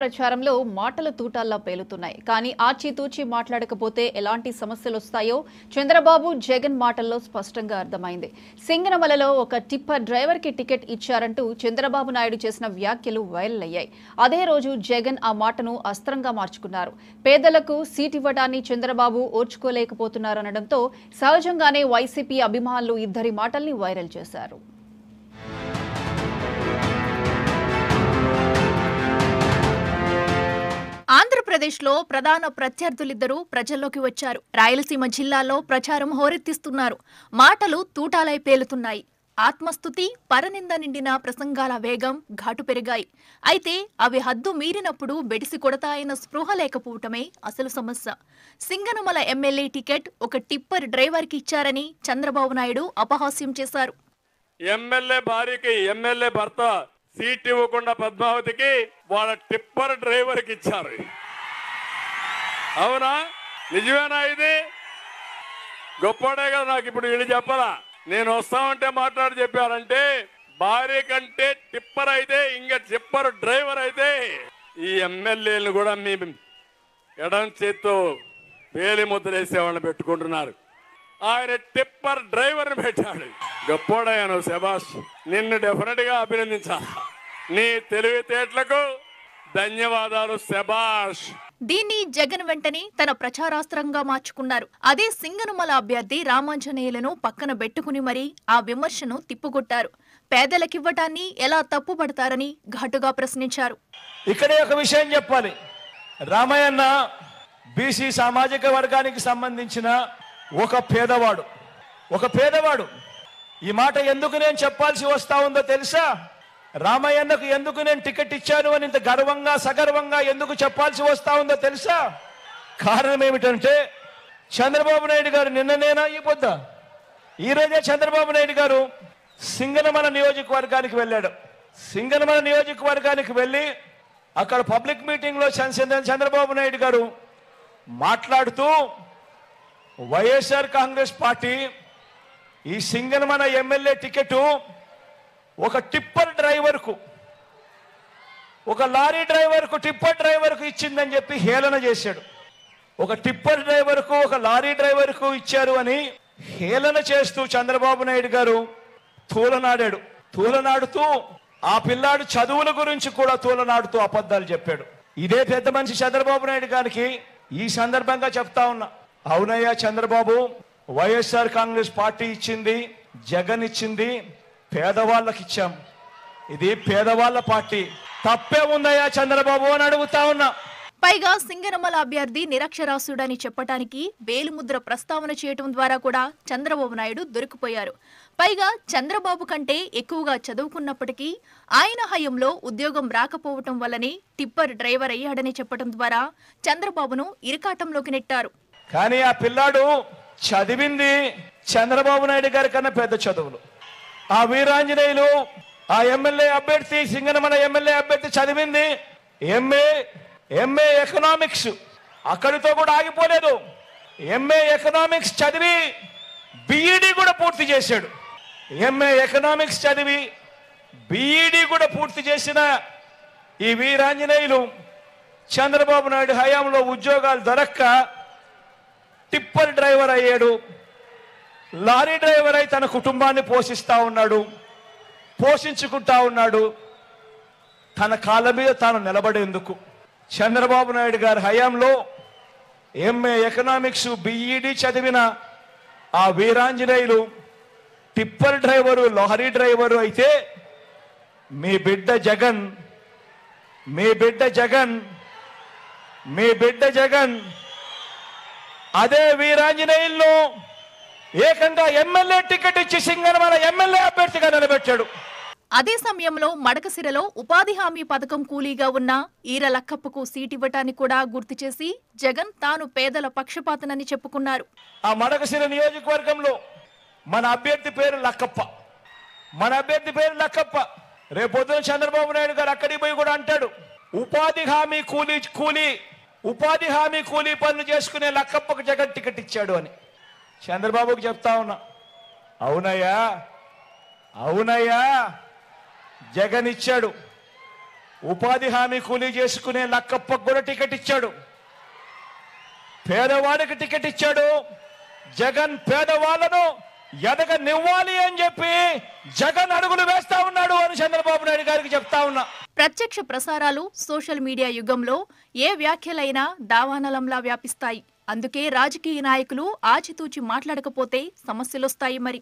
ప్రచారంలో మాటల తూటాల్లా పేలుతున్నాయి. కానీ ఆచితూచి మాట్లాడకపోతే ఎలాంటి సమస్యలు వస్తాయో చంద్రబాబు జగన్ మాటల్లో స్పష్టంగా అర్థమైంది. సింగనమలలో ఒక టిప్పర్ డ్రైవర్కి టికెట్ ఇచ్చారంటూ చంద్రబాబు నాయుడు చేసిన వ్యాఖ్యలు వైరల్ అయ్యాయి. అదే రోజు జగన్ ఆ మాటను అస్త్రంగా మార్చుకున్నారు. పేదలకు సీట్ ఇవ్వడాన్ని చంద్రబాబు ఓర్చుకోలేకపోతున్నారనడంతో సహజంగానే వైసీపీ అభిమానులు ఇద్దరి మాటల్ని వైరల్ చేశారు. ఆంధ్రప్రదేశ్లో ప్రధాన ప్రత్యర్థులిద్దరూ ప్రజల్లోకి వచ్చారు. రాయలసీమ జిల్లాలో ప్రచారం హోరెత్తిస్తున్నారు. మాటలు తూటాలై పేలుతున్నాయి. ఆత్మస్తుతి, పరనింద నిండిన ప్రసంగాల వేగం, ఘాటు పెరిగాయి. అయితే అవి హద్దు మీరినప్పుడు బెడిసి కొడతాయన్న స్పృహ లేకపోవటమే అసలు సమస్య. సింగనమల ఎమ్మెల్యే టికెట్ ఒక టిప్పర్ డ్రైవర్కి ఇచ్చారని చంద్రబాబు నాయుడు అపహాస్యం చేశారు. ఎమ్మెల్యే భార్యకి ఎమ్మెల్యే భర్త సీట్ ఇవ్వకుండా పద్మావతికి వాళ్ళ టిప్పర్ డ్రైవర్కి ఇచ్చారు. అవునా? నిజమేనా? ఇది గొప్పడే కదా. నాకు ఇప్పుడు వీళ్ళు చెప్పాలా? నేను వస్తామంటే మాట్లాడి చెప్పారంటే భార్య కంటే టిప్పర్ అయితే ఇంకా టిప్పర్ డ్రైవర్ అయితే ఈ ఎమ్మెల్యేలను కూడా మీ ఎడం చేత్తో వేలి ముద్రేసేవాళ్ళని పెట్టుకుంటున్నారు. ఆయన టిప్పర్ డ్రైవర్ని పెట్టాడు. గొప్పోడయ్యాను శభాష్. నిన్ను డెఫినెట్ గా అభినందించాలి. నీ తెలివితేటలకు ధన్యవాదాలు. శభాష్. దీన్ని జగన్ వెంటనే తన ప్రచారాస్త్రంగా మార్చుకున్నారు. అదే సింగనమల అభ్యర్థి రామాంజనేయులను పక్కన పెట్టుకుని మరీ ఆ విమర్శను తిప్పుకొట్టారు. పేదలకివ్వటాన్ని ఎలా తప్పుపడతారని ఘాటుగా ప్రశ్నించారు. ఇక్కడే ఒక విషయం చెప్పాలి. రామయ్యన్న బీసీ సామాజిక వర్గానికి సంబంధించిన ఒక పేదవాడు. ఈ మాట ఎందుకు నేను చెప్పాల్సి వస్తా ఉందో తెలుసా? రామయ్యన్నకు ఎందుకు నేను టికెట్ ఇచ్చాను అని ఇంత గర్వంగా సగర్వంగా ఎందుకు చెప్పాల్సి వస్తా ఉందో తెలుసా? కారణం ఏమిటంటే చంద్రబాబు నాయుడు గారు నిన్ననేనా ఈ రోజే చంద్రబాబు నాయుడు గారు సింగనమల నియోజకవర్గానికి వెళ్ళాడు. సింగనమల నియోజకవర్గానికి వెళ్ళి అక్కడ పబ్లిక్ మీటింగ్ లో చంద్రబాబు నాయుడు గారు మాట్లాడుతూ వైఎస్ఆర్ కాంగ్రెస్ పార్టీ ఈ సింగనమల ఎమ్మెల్యే టికెట్ ఒక టిప్పర్ డ్రైవర్కు, ఒక లారీ డ్రైవర్కు, టిప్పర్ డ్రైవర్కు ఇచ్చిందని చెప్పి హేళన చేశాడు. ఒక టిప్పర్ డ్రైవర్కు, ఒక లారీ డ్రైవర్కు ఇచ్చారు అని హేళన చేస్తూ చంద్రబాబు నాయుడు గారు తూలనాడుతూ ఆ పిల్లాడు చదువుల గురించి కూడా తూలనాడుతూ అబద్ధాలు చెప్పాడు. ఇదే పెద్ద మనిషి చంద్రబాబు నాయుడు గారికి ఈ సందర్భంగా చెప్తా ఉన్నా, అవునయ్యా చంద్రబాబు, వైఎస్ఆర్ కాంగ్రెస్ పార్టీ ఇచ్చింది, జగన్ ఇచ్చింది, పేదవాళ్ళకి ఇచ్చాం. ఇది పేదవాళ్ళ పార్టీ. తప్పే ఉందయ్యా చంద్రబాబు అని అడుగుతా ఉన్నా. పైగా సింగనమల అభ్యర్థి నిరక్షరాస్యుడని చెప్పటానికి వేలిముద్ర ప్రస్తావన చేయటం ద్వారా కూడా చంద్రబాబు నాయుడు దొరికిపోయారు. పైగా చంద్రబాబు కంటే ఎక్కువగా చదువుకున్నప్పటికీ ఆయన హయంలో ఉద్యోగం రాకపోవటం వల్లనే టిప్పర్ డ్రైవర్ అయ్యాడని చెప్పటం ద్వారా చంద్రబాబును ఇరకాటంలోకి నెట్టారు. కానీ ఆ పిల్లాడు చదివింది చంద్రబాబు నాయుడు గారి కన్నా పెద్ద చదువులు. ఆ వీరాంజనేయులు, ఆ ఎమ్మెల్యే అభ్యర్థి, సింగనమల ఎమ్మెల్యే అభ్యర్థి చదివింది ఎంఏ ఎకనామిక్స్. అక్కడితో కూడా ఆగిపోలేదు. ఎంఏ ఎకనామిక్స్ చదివి బిఈడి కూడా పూర్తి చేశాడు. ఎంఏ ఎకనామిక్స్ చదివి బిఈడి కూడా పూర్తి చేసిన ఈ వీరాంజనేయులు చంద్రబాబు నాయుడు హయాంలో ఉద్యోగాలు దొరక్క టిప్పర్ డ్రైవర్ అయ్యాడు. లారీ డ్రైవర్ అయి తన కుటుంబాన్ని పోషించుకుంటా ఉన్నాడు. తన కాళ్ళ మీద తాను నిలబడేందుకు చంద్రబాబు నాయుడు గారి హయాంలో ఎంఏ ఎకనామిక్స్ బిఈడి చదివిన ఆ Veeranjaneyulu tipper driver, lorry driver అయితే మీ బిడ్డ జగన్ అదే వీరాంజనేయుల్లో ఏకంగా ఎమ్మెల్యే టికెట్ ఇచ్చి సింగనమల ఎమ్మెల్యే అభ్యర్థిగా నిలబెట్టాడు. అదే సమయంలో మడకసిరలో ఉపాధి హామీ పథకం కూలీగా ఉన్న ఈర లక్కప్పకు సీట్ ఇవ్వటాన్ని కూడా గుర్తు చేసి జగన్ తాను పేదల పక్షపాతనని చెప్పుకున్నారు. ఆ మడకసిర నియోజకవర్గంలో మన అభ్యర్థి పేరు లక్కప్ప. రేపొద్దున చంద్రబాబు నాయుడు గారు అక్కడికి పోయి కూడా అంటాడు, ఉపాధి హామీ కూలీ పనులు చేసుకునే లక్కప్పకు జగన్ టికెట్ ఇచ్చాడు అని. చంద్రబాబుకి చెప్తా ఉన్నా, అవునయ్యా జగన్ ఇచ్చాడు. ఉపాధి హామీ కూలీ చేసుకునే లక్కప్పకు కూడా టికెట్ ఇచ్చాడు, పేదవాడికి టికెట్ ఇచ్చాడు. జగన్ పేదవాళ్లను ఎదగనివ్వాలి అని చెప్పి జగన్ అడుగులు వేస్తా ఉన్నాడు అని చంద్రబాబు నాయుడు గారికి చెప్తా ఉన్నా. ప్రత్యక్ష ప్రసారాలు సోషల్ మీడియా యుగంలో ఏ వ్యాఖ్యలైనా దావానలంలా వ్యాపిస్తాయి. అందుకే రాజకీయ నాయకులు ఆచితూచి మాట్లాడకపోతే సమస్యలొస్తాయి మరి.